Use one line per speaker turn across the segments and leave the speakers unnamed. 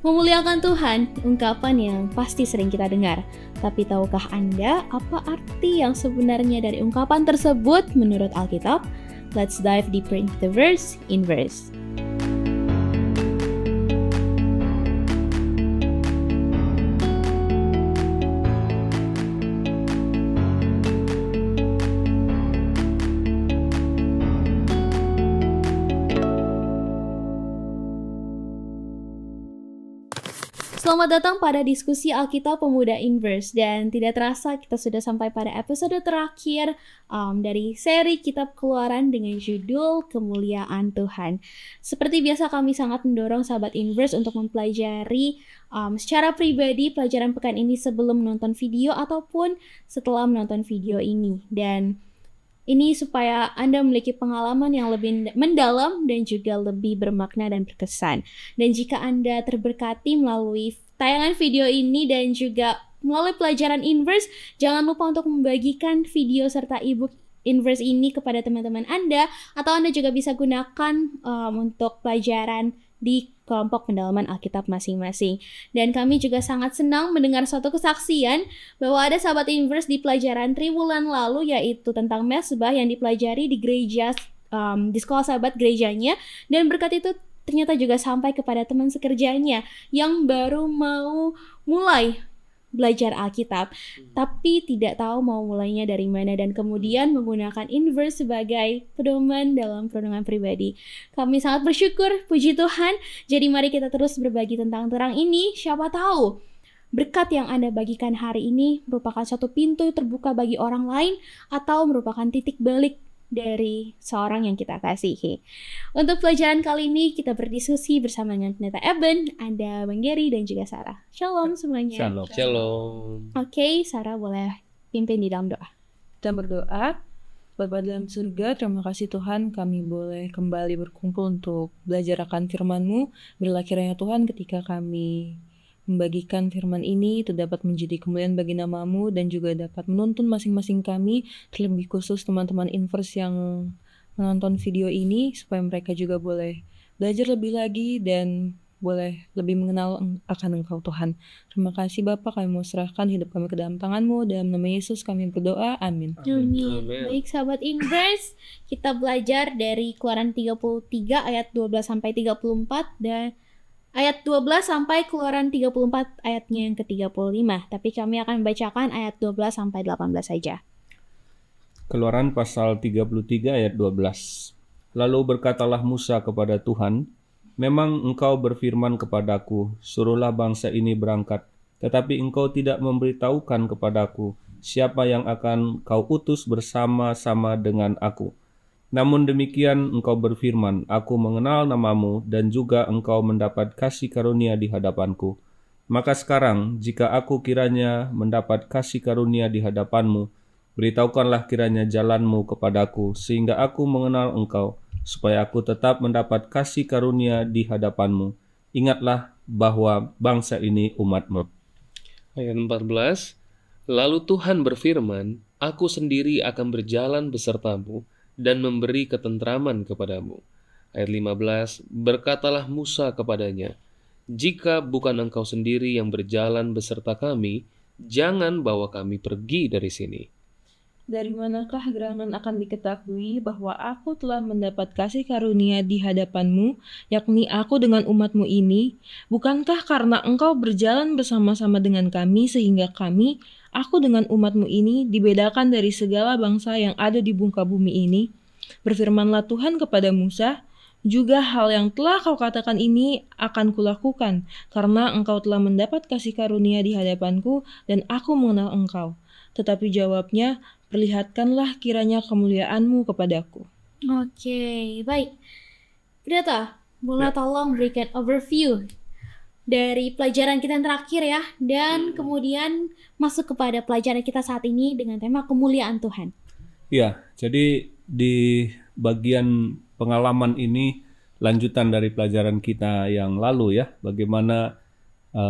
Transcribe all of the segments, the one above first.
Memuliakan Tuhan, ungkapan yang pasti sering kita dengar. Tapi tahukah Anda apa arti yang sebenarnya dari ungkapan tersebut menurut Alkitab? Let's dive deeper into the verse in verse. Selamat datang pada diskusi Alkitab Pemuda Inverse, dan tidak terasa kita sudah sampai pada episode terakhir dari seri Kitab Keluaran dengan judul Kemuliaan Tuhan. Seperti biasa kami sangat mendorong sahabat Inverse untuk mempelajari secara pribadi pelajaran pekan ini sebelum menonton video ataupun setelah menonton video ini, dan ini supaya Anda memiliki pengalaman yang lebih mendalam dan juga lebih bermakna dan berkesan. Dan jika Anda terberkati melalui tayangan video ini dan juga melalui pelajaran Inverse, jangan lupa untuk membagikan video serta ebook Inverse ini kepada teman-teman Anda, atau Anda juga bisa gunakan untuk pelajaran di kelompok pendalaman Alkitab masing-masing. Dan kami juga sangat senang mendengar suatu kesaksian bahwa ada sahabat Inverse di pelajaran triwulan lalu, yaitu tentang mesbah yang dipelajari di gereja, di sekolah sahabat gerejanya, dan berkat itu ternyata juga sampai kepada teman sekerjanya yang baru mau mulai belajar Alkitab, tapi tidak tahu mau mulainya dari mana, dan kemudian menggunakan Inverse sebagai pedoman dalam perenungan pribadi. Kami sangat bersyukur, puji Tuhan. Jadi mari kita terus berbagi tentang terang ini. Siapa tahu berkat yang Anda bagikan hari ini merupakan satu pintu terbuka bagi orang lain, atau merupakan titik balik dari seorang yang kita kasihi. Untuk pelajaran kali ini kita berdiskusi bersama dengan Pendeta Eben, ada Bang Gary dan juga Sarah. Shalom semuanya.
Shalom. Shalom.
Oke, Sarah boleh pimpin di dalam doa.
Kita berdoa. Bapa dalam surga, terima kasih Tuhan kami boleh kembali berkumpul untuk belajar akan firman-Mu. Berilah kiranya Tuhan ketika kami membagikan firman ini itu dapat menjadi kemuliaan bagi nama-Mu dan juga dapat menuntun masing-masing kami, terlebih khusus teman-teman Inverse yang menonton video ini, supaya mereka juga boleh belajar lebih lagi dan boleh lebih mengenal akan Engkau Tuhan. Terima kasih Bapa, kami mau serahkan hidup kami ke dalam tangan-Mu, dalam nama Yesus kami berdoa, amin.
Amin. Baik sahabat Inverse, kita belajar dari Keluaran 33 ayat 12 sampai 34 dan ayat 12 sampai Keluaran 34 ayatnya yang ke-35. Tapi kami akan membacakan ayat 12 sampai 18 saja.
Keluaran pasal 33 ayat 12. Lalu berkatalah Musa kepada Tuhan, "Memang engkau berfirman kepadaku, suruhlah bangsa ini berangkat, tetapi engkau tidak memberitahukan kepadaku siapa yang akan kau utus bersama-sama dengan aku. Namun demikian engkau berfirman, aku mengenal namamu dan juga engkau mendapat kasih karunia di hadapanku. Maka sekarang, jika aku kiranya mendapat kasih karunia di hadapanmu, beritahukanlah kiranya jalanmu kepadaku, sehingga aku mengenal engkau, supaya aku tetap mendapat kasih karunia di hadapanmu. Ingatlah bahwa bangsa ini umatmu."
Ayat 14. Lalu Tuhan berfirman, "Aku sendiri akan berjalan besertamu dan memberi ketentraman kepadamu." Ayat 15, berkatalah Musa kepadanya, "Jika bukan engkau sendiri yang berjalan beserta kami, jangan bawa kami pergi dari sini."
Dari manakah gerangan akan diketahui bahwa aku telah mendapat kasih karunia di hadapanmu, yakni aku dengan umatmu ini? Bukankah karena engkau berjalan bersama-sama dengan kami, sehingga kami, aku dengan umatmu ini, dibedakan dari segala bangsa yang ada di muka bumi ini? Berfirmanlah Tuhan kepada Musa, "Juga hal yang telah kau katakan ini akan kulakukan, karena engkau telah mendapat kasih karunia di hadapanku, dan aku mengenal engkau." Tetapi jawabnya, "Perlihatkanlah kiranya kemuliaanmu kepadaku."
Oke, baik. Pendeta, boleh tolong berikan overview dari pelajaran kita yang terakhir ya, dan kemudian masuk kepada pelajaran kita saat ini dengan tema kemuliaan Tuhan.
Ya, jadi di bagian pengalaman ini lanjutan dari pelajaran kita yang lalu ya, bagaimana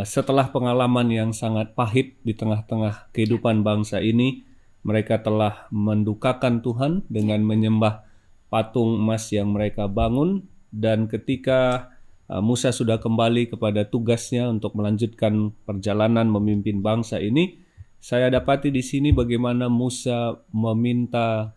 setelah pengalaman yang sangat pahit di tengah-tengah kehidupan bangsa ini, mereka telah mendukakan Tuhan dengan menyembah patung emas yang mereka bangun, dan ketika Musa sudah kembali kepada tugasnya untuk melanjutkan perjalanan memimpin bangsa ini. Saya dapati di sini bagaimana Musa meminta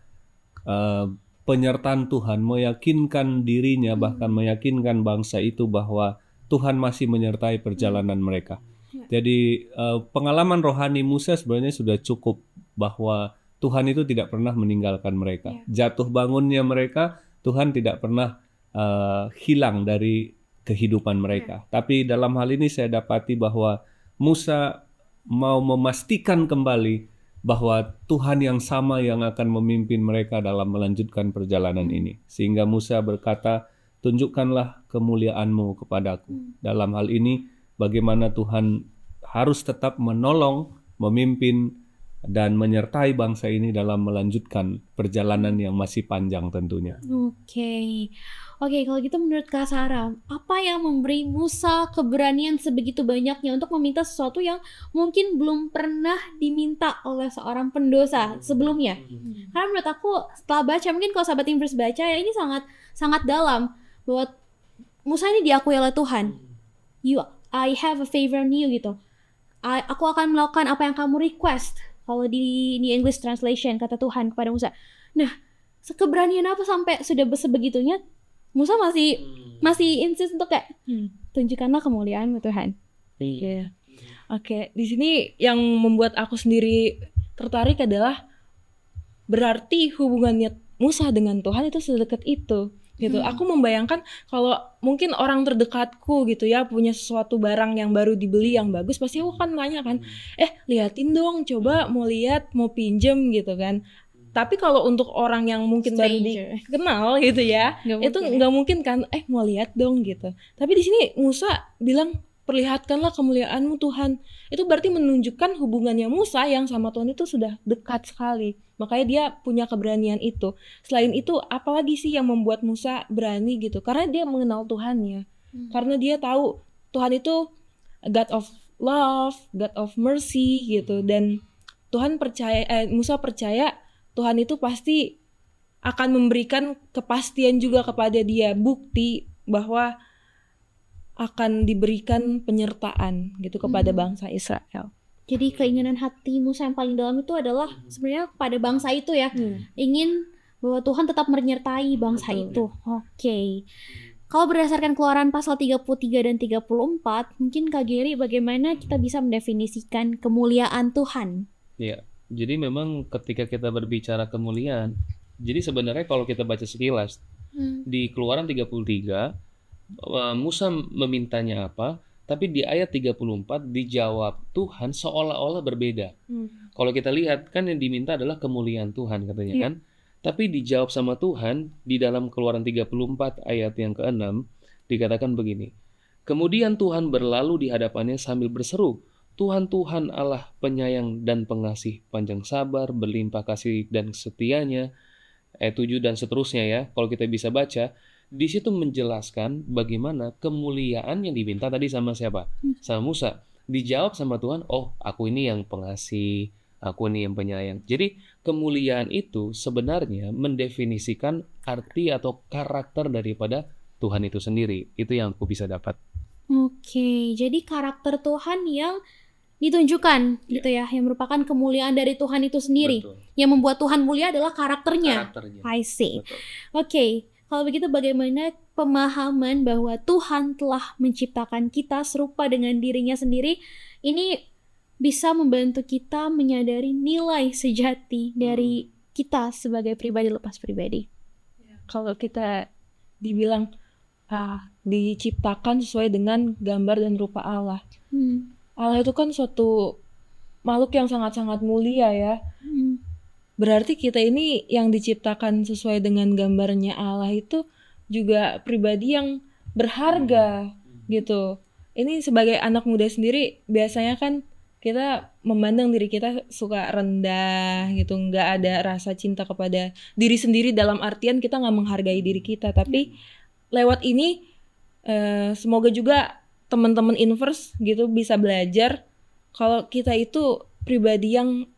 penyertaan Tuhan, meyakinkan dirinya, bahkan meyakinkan bangsa itu bahwa Tuhan masih menyertai perjalanan mereka. Jadi pengalaman rohani Musa sebenarnya sudah cukup bahwa Tuhan itu tidak pernah meninggalkan mereka. Jatuh bangunnya mereka, Tuhan tidak pernah hilang dari kehidupan mereka. Tapi dalam hal ini saya dapati bahwa Musa mau memastikan kembali bahwa Tuhan yang sama yang akan memimpin mereka dalam melanjutkan perjalanan ini. Sehingga Musa berkata, tunjukkanlah kemuliaan-Mu kepadaku. Dalam hal ini bagaimana Tuhan harus tetap menolong, memimpin, dan menyertai bangsa ini dalam melanjutkan perjalanan yang masih panjang tentunya.
Oke, kalau gitu menurut Kak Sarah, apa yang memberi Musa keberanian sebegitu banyaknya untuk meminta sesuatu yang mungkin belum pernah diminta oleh seorang pendosa sebelumnya? Karena menurut aku setelah baca, mungkin kalau sahabat Inverse baca ya, ini sangat dalam bahwa Musa ini diakui oleh Tuhan. I have a favor on you gitu. Aku akan melakukan apa yang kamu request. Kalau di English translation kata Tuhan kepada Musa. Nah, keberanian apa sampai sudah sebegitunya Musa masih insist untuk kayak tunjukkanlah kemuliaan-Mu Tuhan.
Iya. Oke, di sini yang membuat aku sendiri tertarik adalah berarti hubungannya Musa dengan Tuhan itu sedekat itu. Gitu. Aku membayangkan kalau mungkin orang terdekatku gitu ya punya sesuatu barang yang baru dibeli yang bagus, pasti aku kan nanya kan, liatin dong, coba mau lihat, mau pinjem gitu kan. Tapi kalau untuk orang yang mungkin baru dikenal gitu ya, itu nggak mungkin kan, mau lihat dong gitu. Tapi di sini Musa bilang, perlihatkanlah kemuliaan-Mu Tuhan. Itu berarti menunjukkan hubungannya Musa yang sama Tuhan itu sudah dekat sekali. Makanya dia punya keberanian itu. Selain itu, apalagi sih yang membuat Musa berani gitu? Karena dia mengenal Tuhannya. Karena dia tahu Tuhan itu God of love, God of mercy gitu. Dan Musa percaya Tuhan itu pasti akan memberikan kepastian juga kepada dia, bukti bahwa akan diberikan penyertaan gitu kepada bangsa Israel.
Jadi keinginan hati Musa yang paling dalam itu adalah sebenarnya pada bangsa itu ya. Ingin bahwa Tuhan tetap menyertai bangsa itu. Oke. Kalau berdasarkan Keluaran pasal 33 dan 34, mungkin Kak Geri bagaimana kita bisa mendefinisikan kemuliaan Tuhan?
Ya, jadi memang ketika kita berbicara kemuliaan, jadi sebenarnya kalau kita baca sekilas di Keluaran 33, Musa memintanya apa, tapi di ayat 34 dijawab Tuhan seolah-olah berbeda. Kalau kita lihat kan yang diminta adalah kemuliaan Tuhan katanya kan, tapi dijawab sama Tuhan di dalam Keluaran 34 ayat yang ke-6 dikatakan begini. Kemudian Tuhan berlalu di hadapannya sambil berseru, Tuhan Tuhan Allah penyayang dan pengasih, panjang sabar, berlimpah kasih dan setianya. Ayat 7 dan seterusnya ya, kalau kita bisa baca. Di situ menjelaskan bagaimana kemuliaan yang diminta tadi sama siapa? Sama Musa. Dijawab sama Tuhan, oh aku ini yang pengasih, aku ini yang penyayang. Jadi kemuliaan itu sebenarnya mendefinisikan arti atau karakter daripada Tuhan itu sendiri. Itu yang aku bisa dapat.
Oke, jadi karakter Tuhan yang ditunjukkan gitu ya, yang merupakan kemuliaan dari Tuhan itu sendiri.
Betul.
Yang membuat Tuhan mulia adalah karakternya. I see. Oke. Kalau begitu bagaimana pemahaman bahwa Tuhan telah menciptakan kita serupa dengan dirinya sendiri, ini bisa membantu kita menyadari nilai sejati dari kita sebagai pribadi lepas pribadi.
Kalau kita dibilang diciptakan sesuai dengan gambar dan rupa Allah. Allah itu kan suatu makhluk yang sangat-sangat mulia ya. Berarti kita ini yang diciptakan sesuai dengan gambarnya Allah itu juga pribadi yang berharga gitu. Ini sebagai anak muda sendiri biasanya kan kita memandang diri kita suka rendah gitu, nggak ada rasa cinta kepada diri sendiri dalam artian kita nggak menghargai diri kita. Tapi lewat ini semoga juga teman-teman Inverse gitu bisa belajar kalau kita itu pribadi yang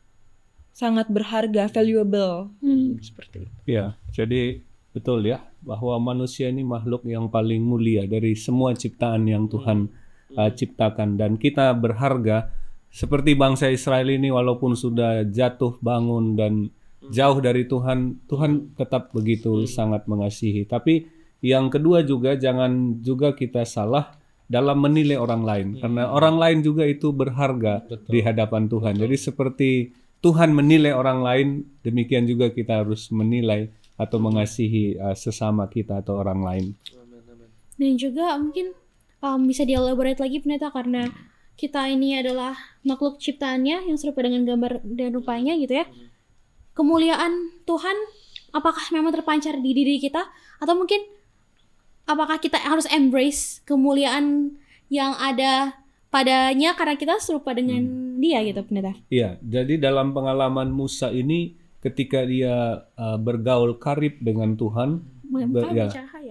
sangat berharga, valuable, seperti itu.
Ya, jadi Betul ya, bahwa manusia ini makhluk yang paling mulia dari semua ciptaan yang Tuhan ciptakan, dan kita berharga seperti bangsa Israel ini, walaupun sudah jatuh bangun dan jauh dari Tuhan, Tuhan tetap begitu sangat mengasihi. Tapi yang kedua juga, jangan juga kita salah dalam menilai orang lain, karena orang lain juga itu berharga di hadapan Tuhan. Jadi seperti Tuhan menilai orang lain, demikian juga kita harus menilai atau mengasihi sesama kita atau orang lain.
Dan juga mungkin bisa dielaborate lagi pendeta, karena kita ini adalah makhluk ciptaannya yang serupa dengan gambar dan rupanya gitu ya. Kemuliaan Tuhan apakah memang terpancar di diri kita, atau mungkin apakah kita harus embrace kemuliaan yang ada padanya karena kita serupa dengan dia gitu pendeta?
Iya, jadi dalam pengalaman Musa ini ketika dia bergaul karib dengan Tuhan,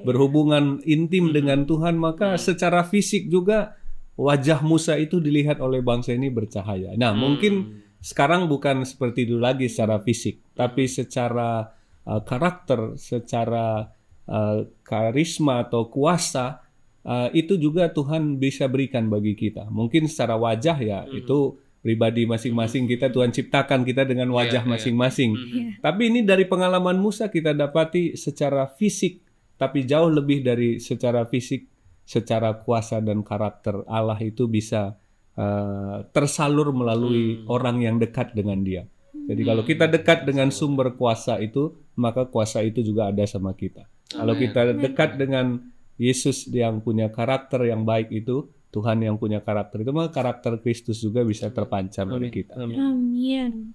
berhubungan intim dengan Tuhan, maka secara fisik juga wajah Musa itu dilihat oleh bangsa ini bercahaya. Nah, mungkin sekarang bukan seperti dulu lagi secara fisik, tapi secara karakter, secara karisma atau kuasa, itu juga Tuhan bisa berikan bagi kita. Mungkin secara wajah ya itu pribadi masing-masing kita, Tuhan ciptakan kita dengan wajah masing-masing. Tapi ini dari pengalaman Musa kita dapati secara fisik, tapi jauh lebih dari secara fisik, secara kuasa dan karakter Allah itu bisa tersalur melalui orang yang dekat dengan dia. Jadi kalau kita dekat dengan sumber kuasa itu, maka kuasa itu juga ada sama kita. Kalau kita dekat dengan Yesus yang punya karakter yang baik itu, Tuhan yang punya karakter itu, maka karakter Kristus juga bisa terpancar dari kita.
Amin.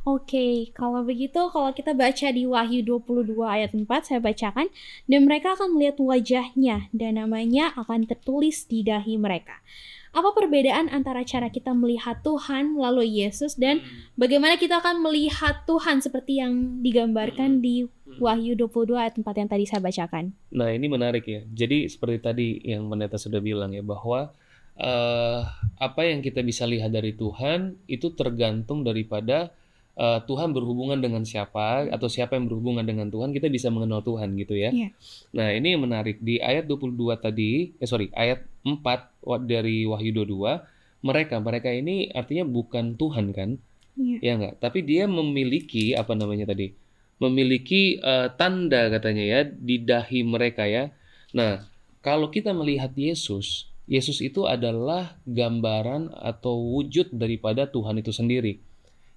Oke, kalau begitu kalau kita baca di Wahyu 22 ayat 4, saya bacakan, dan mereka akan melihat wajahnya dan namanya akan tertulis di dahi mereka. Apa perbedaan antara cara kita melihat Tuhan lalu Yesus, dan bagaimana kita akan melihat Tuhan seperti yang digambarkan di Wahyu 22 ayat 4 yang tadi saya bacakan?
Nah, ini menarik ya. Jadi seperti tadi yang pendeta sudah bilang ya, bahwa apa yang kita bisa lihat dari Tuhan itu tergantung daripada Tuhan berhubungan dengan siapa, atau siapa yang berhubungan dengan Tuhan, kita bisa mengenal Tuhan gitu ya. Nah, ini yang menarik di ayat 22 tadi, ayat 4 dari Wahyu 22, mereka ini artinya bukan Tuhan kan? Ya enggak, tapi dia memiliki memiliki tanda katanya ya di dahi mereka ya. Nah, kalau kita melihat Yesus itu adalah gambaran atau wujud daripada Tuhan itu sendiri.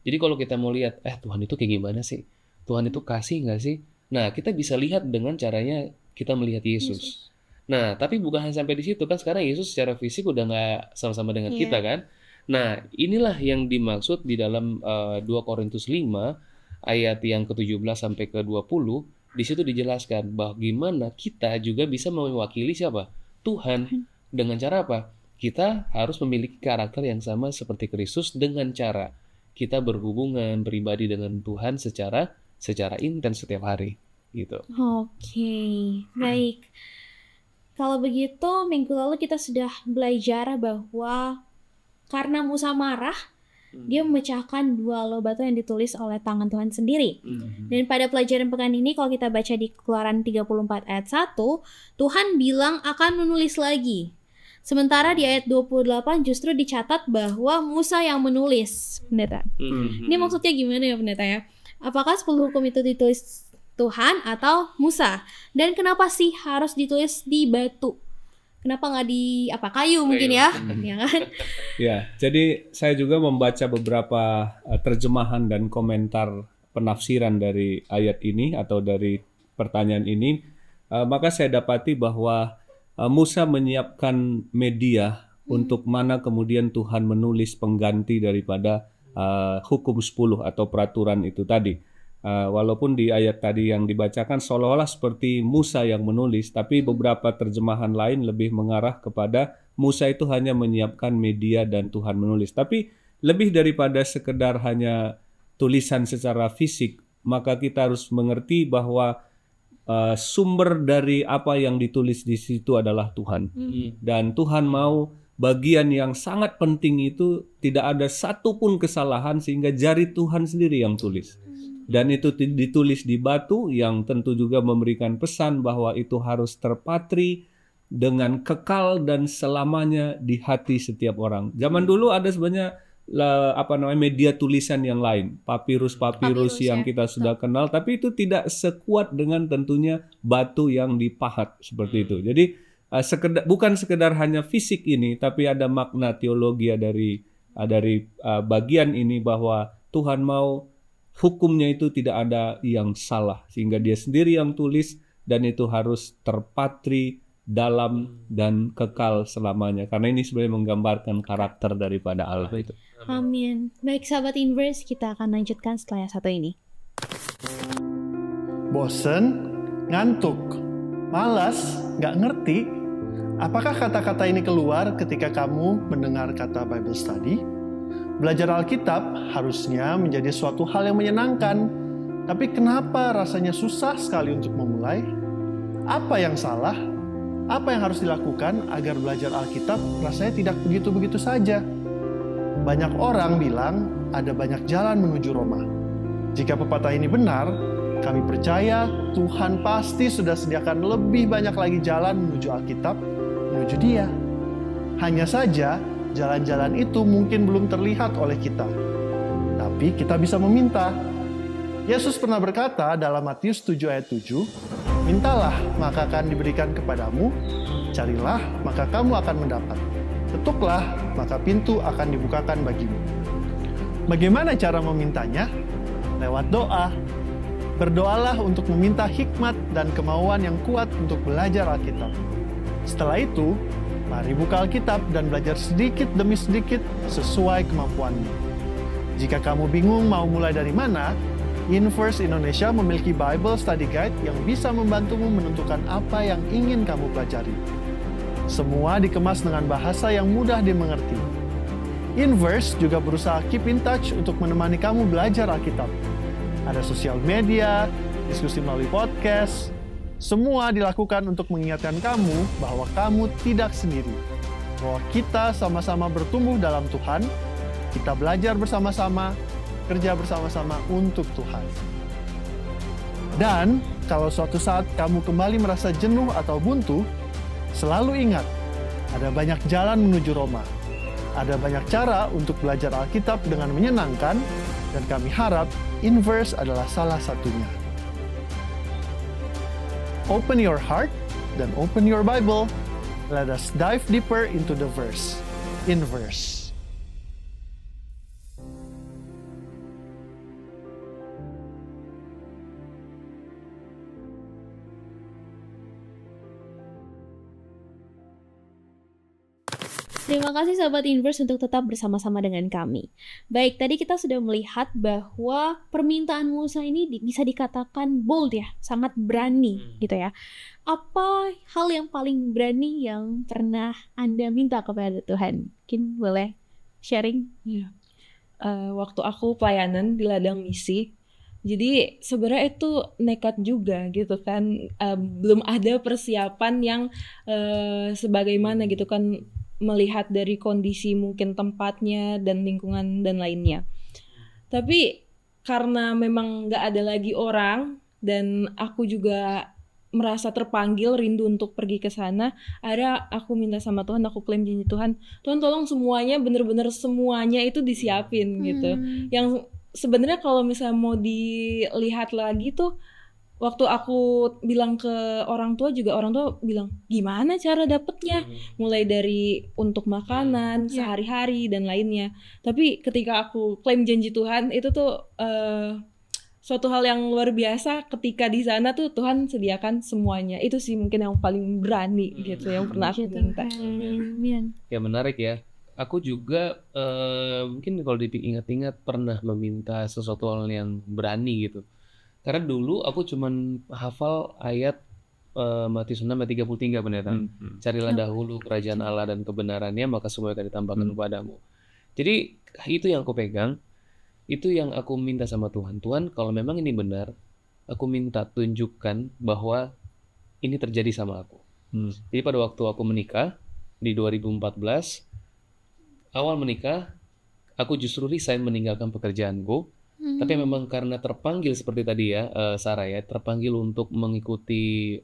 Jadi kalau kita mau lihat, Tuhan itu kayak gimana sih? Tuhan itu kasih nggak sih? Nah, kita bisa lihat dengan caranya kita melihat Yesus. Nah, tapi bukan hanya sampai di situ kan, sekarang Yesus secara fisik udah nggak sama-sama dengan kita kan? Nah, inilah yang dimaksud di dalam 2 Korintus 5 ayat yang ke-17 sampai ke-20. Di situ dijelaskan bahwa gimana kita juga bisa mewakili siapa? Tuhan. Dengan cara apa? Kita harus memiliki karakter yang sama seperti Kristus dengan cara kita berhubungan pribadi dengan Tuhan secara intens setiap hari gitu.
Oke, baik. Kalau begitu minggu lalu kita sudah belajar bahwa karena Musa marah, dia memecahkan 2 loh batu yang ditulis oleh tangan Tuhan sendiri. Dan pada pelajaran pekan ini kalau kita baca di Keluaran 34 ayat 1, Tuhan bilang akan menulis lagi. Sementara di ayat 28 justru dicatat bahwa Musa yang menulis, pendeta. Ini maksudnya gimana ya pendeta ya? Apakah 10 hukum itu ditulis Tuhan atau Musa? Dan kenapa sih harus ditulis di batu? Kenapa nggak di kayu mungkin ya? Ya kan?
Ya, jadi saya juga membaca beberapa terjemahan dan komentar penafsiran dari ayat ini atau dari pertanyaan ini. Maka saya dapati bahwa Musa menyiapkan media untuk mana kemudian Tuhan menulis pengganti daripada hukum 10 atau peraturan itu tadi. Walaupun di ayat tadi yang dibacakan seolah-olah seperti Musa yang menulis, tapi beberapa terjemahan lain lebih mengarah kepada Musa itu hanya menyiapkan media dan Tuhan menulis. Tapi lebih daripada sekedar hanya tulisan secara fisik, maka kita harus mengerti bahwa sumber dari apa yang ditulis di situ adalah Tuhan. Dan Tuhan mau bagian yang sangat penting itu tidak ada satupun kesalahan sehingga jari Tuhan sendiri yang tulis. dan itu ditulis di batu yang tentu juga memberikan pesan bahwa itu harus terpatri dengan kekal dan selamanya di hati setiap orang. Zaman dulu ada sebenarnya media tulisan yang lain, papirus yang
ya.
kita sudah kenal, tapi itu tidak sekuat dengan tentunya batu yang dipahat seperti itu. Jadi bukan sekedar hanya fisik ini, tapi ada makna teologi dari bagian ini bahwa Tuhan mau hukumnya itu tidak ada yang salah, sehingga Dia sendiri yang tulis dan itu harus terpatri dalam dan kekal selamanya. Karena ini sebenarnya menggambarkan karakter daripada Allah itu.
Amin. Baik sahabat Inverse, kita akan lanjutkan setelah yang satu ini.
Bosen, ngantuk, malas, nggak ngerti. Apakah kata-kata ini keluar ketika kamu mendengar kata Bible Study? Belajar Alkitab harusnya menjadi suatu hal yang menyenangkan. Tapi kenapa rasanya susah sekali untuk memulai? Apa yang salah? Apa yang harus dilakukan agar belajar Alkitab rasanya tidak begitu-begitu saja? Banyak orang bilang ada banyak jalan menuju Roma. Jika pepatah ini benar, kami percaya Tuhan pasti sudah sediakan lebih banyak lagi jalan menuju Alkitab, menuju Dia. Hanya saja, jalan-jalan itu mungkin belum terlihat oleh kita. Tapi kita bisa meminta. Yesus pernah berkata dalam Matius 7 ayat 7, "Mintalah, maka akan diberikan kepadamu. Carilah, maka kamu akan mendapat. Ketuklah, maka pintu akan dibukakan bagimu." Bagaimana cara memintanya? Lewat doa. Berdoalah untuk meminta hikmat dan kemauan yang kuat untuk belajar Alkitab. Setelah itu, mari buka Alkitab dan belajar sedikit demi sedikit sesuai kemampuanmu. Jika kamu bingung mau mulai dari mana, Inverse Indonesia memiliki Bible Study Guide yang bisa membantumu menentukan apa yang ingin kamu pelajari. Semua dikemas dengan bahasa yang mudah dimengerti. Inverse juga berusaha keep in touch untuk menemani kamu belajar Alkitab. Ada sosial media, diskusi melalui podcast. Semua dilakukan untuk mengingatkan kamu bahwa kamu tidak sendiri. Bahwa kita sama-sama bertumbuh dalam Tuhan, kita belajar bersama-sama, kerja bersama-sama untuk Tuhan. Dan kalau suatu saat kamu kembali merasa jenuh atau buntu, selalu ingat, ada banyak jalan menuju Roma. Ada banyak cara untuk belajar Alkitab dengan menyenangkan, dan kami harap Inverse adalah salah satunya. Open your heart dan open your Bible. Let us dive deeper into the verse. Inverse.
Terima kasih sahabat Inverse untuk tetap bersama-sama dengan kami. Baik, tadi kita sudah melihat bahwa permintaan Musa ini bisa dikatakan bold ya, sangat berani gitu ya. Apa hal yang paling berani yang pernah Anda minta kepada Tuhan? Mungkin boleh sharing?
Ya. Waktu aku pelayanan di ladang misi, jadi sebenarnya itu nekat juga gitu kan, belum ada persiapan yang sebagaimana gitu kan, melihat dari kondisi mungkin tempatnya dan lingkungan dan lainnya. Tapi karena memang gak ada lagi orang dan aku juga merasa terpanggil rindu untuk pergi ke sana, akhirnya aku minta sama Tuhan, aku klaim janji Tuhan, Tuhan tolong semuanya, bener-bener semuanya itu disiapin gitu. Yang sebenarnya kalau misalnya mau dilihat lagi tuh, waktu aku bilang ke orang tua juga, orang tua bilang, gimana cara dapetnya? Mulai dari untuk makanan, sehari-hari, dan lainnya. Tapi ketika aku klaim janji Tuhan, itu tuh suatu hal yang luar biasa. Ketika di sana tuh Tuhan sediakan semuanya. Itu sih mungkin yang paling berani gitu, yang pernah aku minta.
Ya menarik ya. Aku juga mungkin kalau diingat-ingat pernah meminta sesuatu hal yang berani gitu. Karena dulu aku cuman hafal ayat Matius 6 ayat 33 pendeta. Carilah dahulu kerajaan Allah dan kebenarannya, maka semua akan ditambahkan kepadamu. Jadi itu yang aku pegang, itu yang aku minta sama Tuhan. Tuhan, kalau memang ini benar, aku minta tunjukkan bahwa ini terjadi sama aku. Jadi pada waktu aku menikah di 2014, awal menikah, aku justru resign meninggalkan pekerjaanku Tapi memang karena terpanggil seperti tadi ya, Sarah ya, terpanggil untuk mengikuti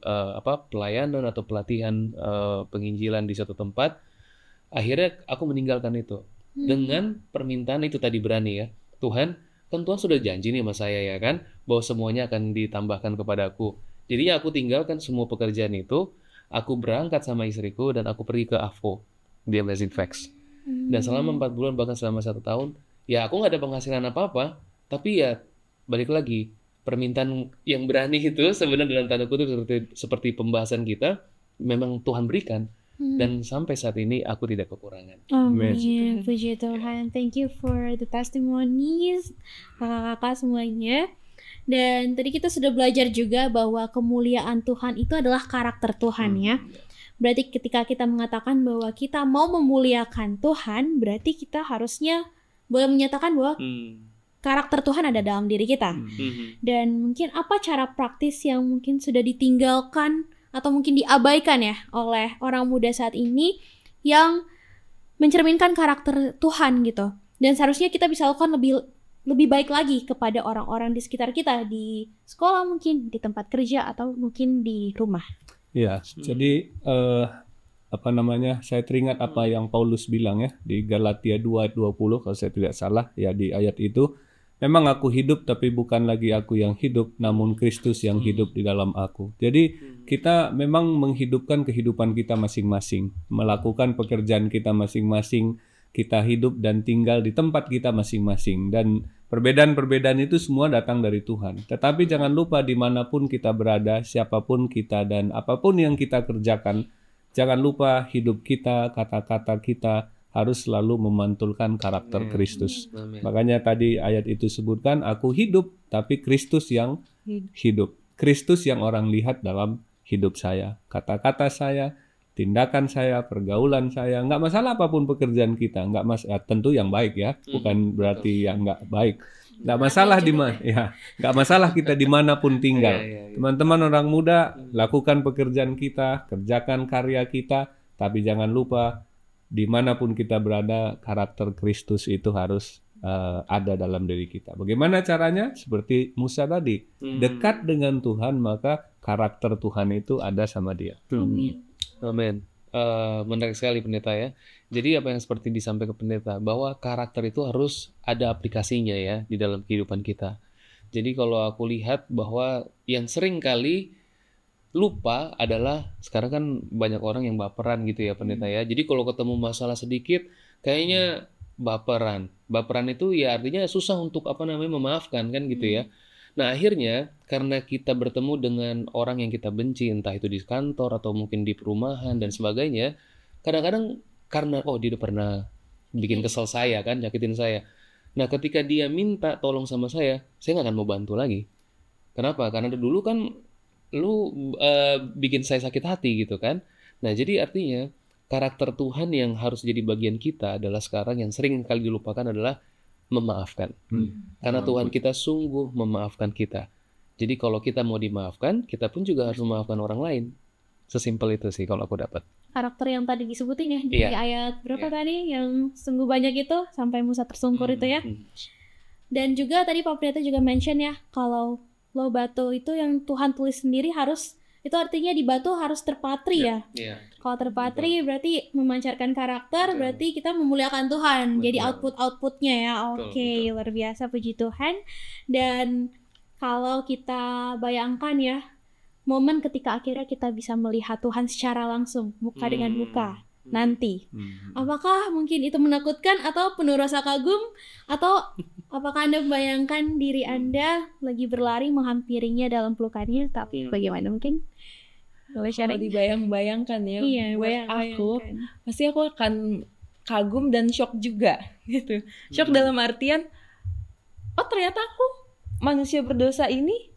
pelayanan atau pelatihan penginjilan di suatu tempat, akhirnya aku meninggalkan itu dengan permintaan itu tadi berani ya. Tuhan, kan Tuhan sudah janji nih sama saya ya kan, bahwa semuanya akan ditambahkan kepadaku. Jadi aku tinggalkan semua pekerjaan itu, aku berangkat sama istriku dan aku pergi ke AFO, di Amazing Facts. Dan selama 4 bulan bahkan selama 1 tahun, ya aku nggak ada penghasilan apa-apa. Tapi ya balik lagi, permintaan yang berani itu sebenarnya dalam tanda kutip seperti pembahasan kita memang Tuhan berikan. Dan sampai saat ini aku tidak kekurangan.
Amin. Puji Tuhan. Thank you for the testimonies kakak-kakak semuanya. Dan tadi kita sudah belajar juga bahwa kemuliaan Tuhan itu adalah karakter Tuhan ya. Berarti ketika kita mengatakan bahwa kita mau memuliakan Tuhan, berarti kita harusnya boleh menyatakan bahwa karakter Tuhan ada dalam diri kita. Dan mungkin apa cara praktis yang mungkin sudah ditinggalkan atau mungkin diabaikan ya oleh orang muda saat ini yang mencerminkan karakter Tuhan gitu. Dan seharusnya kita bisa lakukan lebih baik lagi kepada orang-orang di sekitar kita, di sekolah mungkin, di tempat kerja, atau mungkin di rumah.
Ya, jadi saya teringat apa yang Paulus bilang ya di Galatia 2:20 kalau saya tidak salah ya, di ayat itu, memang aku hidup tapi bukan lagi aku yang hidup, namun Kristus yang hidup di dalam aku. Jadi kita memang menghidupkan kehidupan kita masing-masing, melakukan pekerjaan kita masing-masing, kita hidup dan tinggal di tempat kita masing-masing, dan perbedaan-perbedaan itu semua datang dari Tuhan. Tetapi jangan lupa dimanapun kita berada, siapapun kita dan apapun yang kita kerjakan, jangan lupa hidup kita, kata-kata kita harus selalu memantulkan karakter Kristus. Makanya tadi ayat itu sebutkan, aku hidup tapi Kristus yang hidup. Kristus yang orang lihat dalam hidup saya, kata-kata saya, tindakan saya, pergaulan saya, nggak masalah apapun pekerjaan kita, tentu yang baik ya, bukan berarti yang nggak baik. Nggak masalah nggak masalah kita dimanapun tinggal. Teman-teman orang muda, lakukan pekerjaan kita, kerjakan karya kita, tapi jangan lupa dimanapun kita berada, karakter Kristus itu harus ada dalam diri kita. Bagaimana caranya? Seperti Musa tadi, dekat dengan Tuhan, maka karakter Tuhan itu ada sama dia.
Amin. Menarik sekali pendeta ya. Jadi apa yang seperti disampaikan pendeta, bahwa karakter itu harus ada aplikasinya ya di dalam kehidupan kita. Jadi kalau aku lihat bahwa yang sering kali lupa adalah sekarang kan banyak orang yang baperan gitu ya pendeta ya. Jadi kalau ketemu masalah sedikit kayaknya baperan. Baperan itu ya artinya susah untuk memaafkan kan gitu ya. Nah akhirnya karena kita bertemu dengan orang yang kita benci, entah itu di kantor atau mungkin di perumahan dan sebagainya, kadang-kadang karena dia udah pernah bikin kesel saya kan, nyakitin saya. Nah ketika dia minta tolong sama saya nggak akan mau bantu lagi. Kenapa? Karena dulu kan lu bikin saya sakit hati gitu kan. Nah jadi artinya karakter Tuhan yang harus jadi bagian kita adalah sekarang yang sering kali dilupakan adalah memaafkan. Karena Tuhan kita sungguh memaafkan kita. Jadi kalau kita mau dimaafkan, kita pun juga harus memaafkan orang lain. Sesimpel itu sih kalau aku dapat.
Karakter yang tadi disebutin ya, di ayat berapa tadi yang sungguh banyak itu, sampai Musa tersungkur itu ya. Dan juga tadi Pak Pendeta juga mention ya, kalau loh batu itu yang Tuhan tulis sendiri harus, itu artinya di batu harus terpatri ya. Kalau terpatri berarti memancarkan karakter, berarti kita memuliakan Tuhan. Jadi outputnya ya. Oke, luar biasa, puji Tuhan. Dan kalau kita bayangkan ya, momen ketika akhirnya kita bisa melihat Tuhan secara langsung, muka dengan muka nanti. Apakah mungkin itu menakutkan atau penuh rasa kagum, atau apakah Anda membayangkan diri Anda lagi berlari menghampirinya dalam pelukannya, tapi bagaimana mungkin?
Kalau dibayang-bayangkan ya, aku pasti aku akan kagum dan shock juga gitu. Shock dalam artian, ternyata aku manusia berdosa ini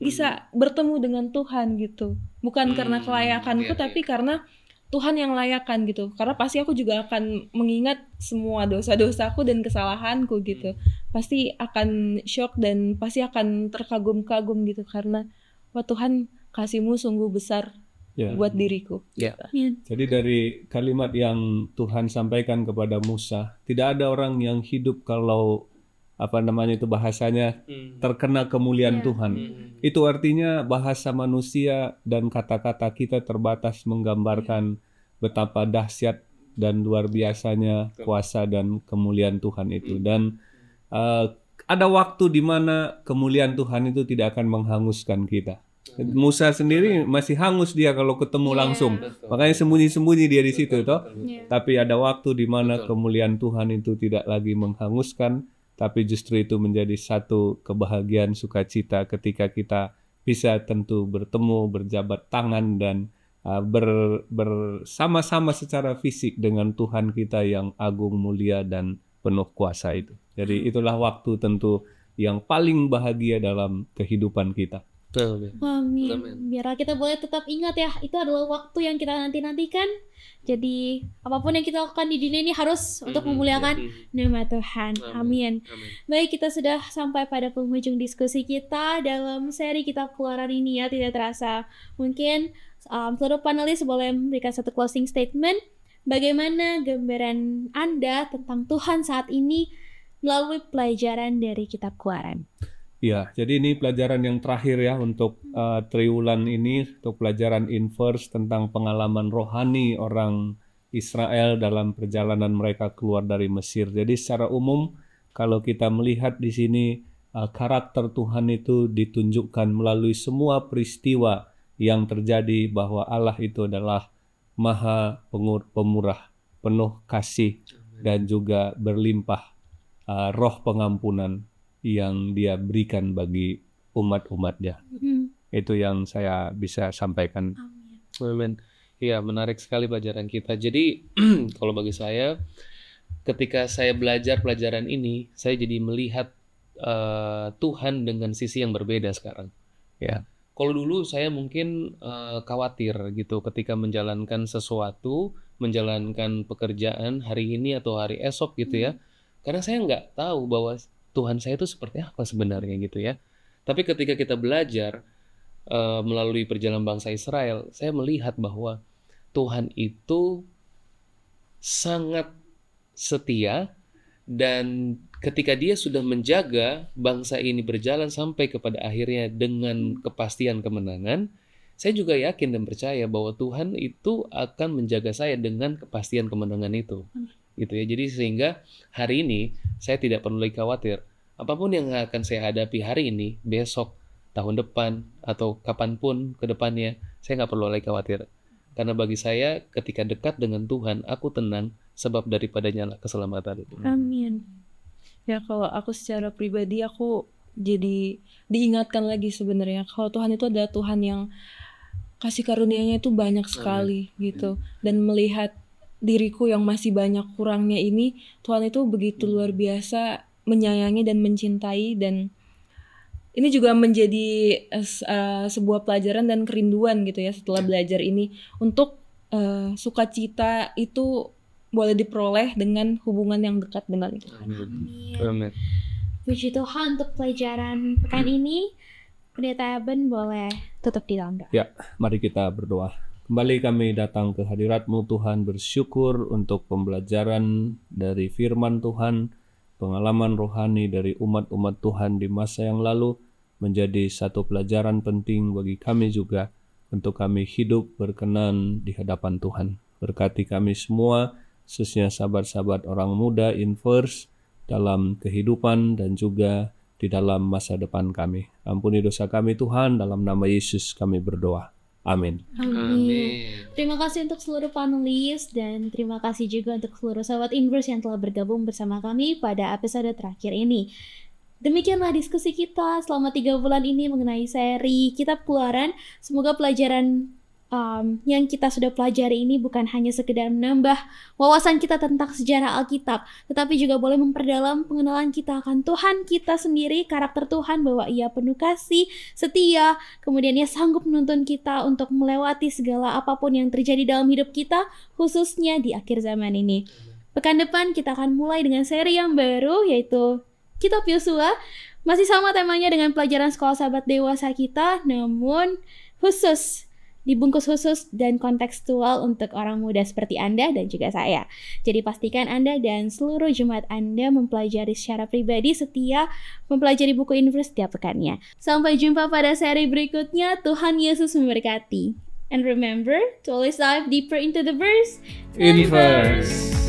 bisa bertemu dengan Tuhan gitu. Bukan karena kelayakanku, tapi karena Tuhan yang layakan gitu. Karena pasti aku juga akan mengingat semua dosa-dosaku dan kesalahanku gitu. Pasti akan shock dan pasti akan terkagum-kagum gitu, karena wah Tuhan, kasih-Mu sungguh besar buat diriku.
Jadi dari kalimat yang Tuhan sampaikan kepada Musa, tidak ada orang yang hidup kalau bahasanya terkena kemuliaan Tuhan. Itu artinya bahasa manusia dan kata-kata kita terbatas menggambarkan betapa dahsyat dan luar biasanya kuasa dan kemuliaan Tuhan itu. Dan ada waktu di mana kemuliaan Tuhan itu tidak akan menghanguskan kita. Musa sendiri masih hangus dia kalau ketemu langsung. Makanya sembunyi-sembunyi dia di situ toh. Tapi ada waktu di mana kemuliaan Tuhan itu tidak lagi menghanguskan, tapi justru itu menjadi satu kebahagiaan sukacita ketika kita bisa tentu bertemu, berjabat tangan dan bersama-sama secara fisik dengan Tuhan kita yang agung, mulia dan penuh kuasa itu. Jadi itulah waktu tentu yang paling bahagia dalam kehidupan kita.
Amin. Biar kita boleh tetap ingat ya, itu adalah waktu yang kita nanti-nantikan. Jadi apapun yang kita lakukan di dunia ini harus untuk memuliakan nama Tuhan. Amin. Baik, kita sudah sampai pada penghujung diskusi kita dalam seri Kitab Keluaran ini ya, tidak terasa. Mungkin seluruh panelis boleh memberikan satu closing statement. Bagaimana gambaran Anda tentang Tuhan saat ini melalui pelajaran dari Kitab Keluaran?
Ya, jadi ini pelajaran yang terakhir ya untuk triwulan ini, untuk pelajaran inverse tentang pengalaman rohani orang Israel dalam perjalanan mereka keluar dari Mesir. Jadi secara umum kalau kita melihat di sini karakter Tuhan itu ditunjukkan melalui semua peristiwa yang terjadi, bahwa Allah itu adalah Maha Pemurah, penuh kasih dan juga berlimpah roh pengampunan yang Dia berikan bagi umat-umatnya. Itu yang saya bisa sampaikan.
Amin. Iya, menarik sekali pelajaran kita. Jadi kalau bagi saya, ketika saya belajar pelajaran ini, saya jadi melihat Tuhan dengan sisi yang berbeda sekarang. Ya, kalau dulu saya mungkin khawatir gitu ketika menjalankan sesuatu, menjalankan pekerjaan hari ini atau hari esok gitu ya, karena saya nggak tahu bahwa Tuhan saya itu seperti apa sebenarnya gitu ya. Tapi ketika kita belajar melalui perjalanan bangsa Israel, saya melihat bahwa Tuhan itu sangat setia, dan ketika Dia sudah menjaga bangsa ini berjalan sampai kepada akhirnya dengan kepastian kemenangan, saya juga yakin dan percaya bahwa Tuhan itu akan menjaga saya dengan kepastian kemenangan itu. Gitu ya. Jadi sehingga hari ini saya tidak perlu lagi khawatir. Apapun yang akan saya hadapi hari ini, besok, tahun depan, atau kapanpun ke depannya, saya nggak perlu lagi khawatir. Karena bagi saya, ketika dekat dengan Tuhan, aku tenang, sebab daripadanya lah keselamatan.
Amin. Ya, kalau aku secara pribadi, aku jadi diingatkan lagi sebenarnya kalau Tuhan itu adalah Tuhan yang kasih karunia-Nya itu banyak sekali. Gitu. Dan melihat diriku yang masih banyak kurangnya ini, Tuhan itu begitu luar biasa menyayangi dan mencintai. Dan ini juga menjadi sebuah pelajaran dan kerinduan gitu ya setelah belajar ini, untuk sukacita itu boleh diperoleh dengan hubungan yang dekat dengan itu.
Amin.
Puji Tuhan untuk pelajaran pekan ini. Pendeta Eben boleh tutup di dalam doa.
Ya, mari kita berdoa. Kembali kami datang ke hadirat-Mu Tuhan, bersyukur untuk pembelajaran dari firman Tuhan, pengalaman rohani dari umat-umat Tuhan di masa yang lalu, menjadi satu pelajaran penting bagi kami juga untuk kami hidup berkenan di hadapan Tuhan. Berkati kami semua, khususnya sahabat-sahabat orang muda inverse dalam kehidupan dan juga di dalam masa depan kami. Ampuni dosa kami Tuhan, dalam nama Yesus kami berdoa. Amin.
Amin. Terima kasih untuk seluruh panelis, dan terima kasih juga untuk seluruh sahabat Inverse yang telah bergabung bersama kami pada episode terakhir ini. Demikianlah diskusi kita selama 3 bulan ini mengenai seri Kitab Keluaran. Semoga pelajaran yang kita sudah pelajari ini bukan hanya sekedar menambah wawasan kita tentang sejarah Alkitab, tetapi juga boleh memperdalam pengenalan kita akan Tuhan kita sendiri, karakter Tuhan, bahwa Ia penuh kasih, setia, kemudian Ia sanggup menuntun kita untuk melewati segala apapun yang terjadi dalam hidup kita, khususnya di akhir zaman ini. Pekan depan kita akan mulai dengan seri yang baru, yaitu Kitab Yosua. Masih sama temanya dengan pelajaran sekolah sahabat dewasa kita, namun khusus dibungkus khusus dan kontekstual untuk orang muda seperti Anda dan juga saya. Jadi pastikan Anda dan seluruh jemaat Anda mempelajari secara pribadi setia mempelajari buku Inverse setiap pekannya. Sampai jumpa pada seri berikutnya. Tuhan Yesus memberkati. And remember to always dive deeper into the verse.
Inverse.